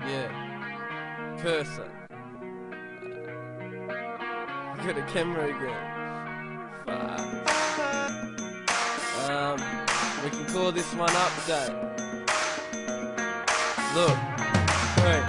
Yeah. Cursor. Got a camera again. Fuck. We can call this one Update. Look. Wait.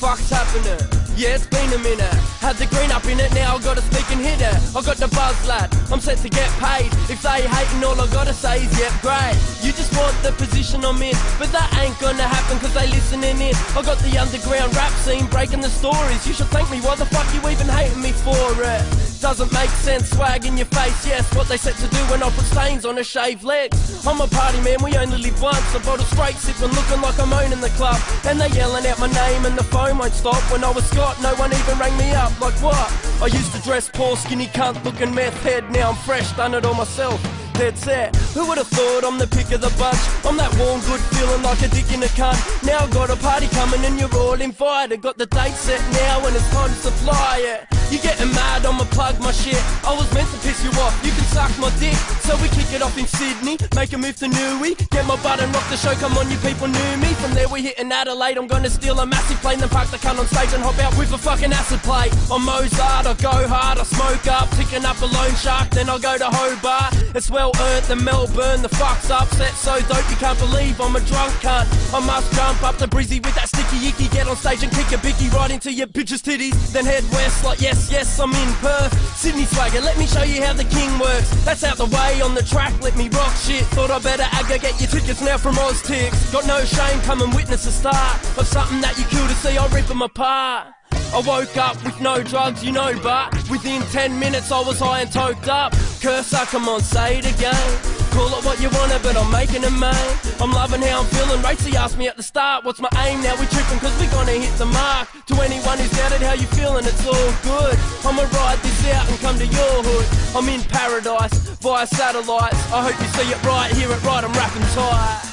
Fuck's happening? Yeah, it's been a minute. Had the green up in it, now I gotta speak and hit it. I got the buzz, lad, I'm set to get paid. If they hating, all I gotta say is, yep, great. You just want the position I'm in, but that ain't gonna happen cause they listening in. I got the underground rap scene breaking the stories. You should thank me, why the fuck you even hating me for it? Doesn't make sense, swag in your face, yes. What they set to do when I put stains on a shaved legs. I'm a party man, we only live once. A bottle straight sipping, looking like I'm owning the club. And they yelling out my name and the phone won't stop. When I was Scott, no one even rang me up. Like what? I used to dress poor, skinny cunt, looking meth head. Now I'm fresh, done it all myself. Dead set. Who would've thought I'm the pick of the bunch? I'm that warm, good feeling like a dick in a cunt. Now I've got a party coming and you're all invited. Got the date set now and it's time to supply it. You getting mad, I'ma plug my shit. I was meant to piss you off, you can suck my dick. So we kick it off in Sydney, make a move to Newey. Get my butt and rock the show, come on you people knew me. From there we hit in Adelaide, I'm gonna steal a massive plane. Then park the cunt on stage and hop out with a fucking acid plate. I'm Mozart, I go hard, I smoke up. Ticking up a loan shark, then I'll go to Hobart. It's well earned, the Melbourne, the fuck's upset. So dope you can't believe I'm a drunk cunt. I must jump up to Breezy with that sticky icky. Get on stage and kick a bicky right into your bitch's titties. Then head west like yes, I'm in Perth. Sydney swagger, let me show you how the king works. That's out the way on the track, let me rock shit. Thought I better aggregate your tickets now from OzTix. Got no shame, come and witness the start of something that you kill to see, I'll rip them apart. I woke up with no drugs, you know, but within 10 minutes I was high and toked up. Cursor, come on, say it again. Call it what you want it, but I'm making it, man. I'm loving how I'm feeling. Racy asked me at the start, what's my aim? Now we tripping cause we gonna hit the mark. To anyone who's doubted how you feeling, it's all good. I'ma ride this out and come to your hood. I'm in paradise, via satellites. I hope you see it right, hear it right, I'm rapping tight.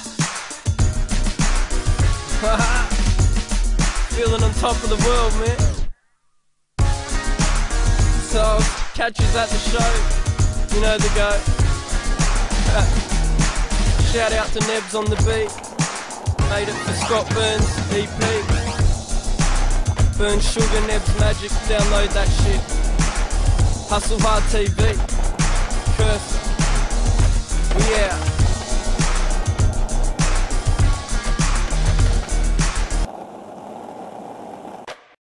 Feeling on top of the world, man. So I'll catch you at the show. You know the go. Shout out to Nebs on the beat. Made it for Scott Burns EP. Burn Sugar, Nebs Magic. Download that shit. Hustle Hard TV. Cursor. We out.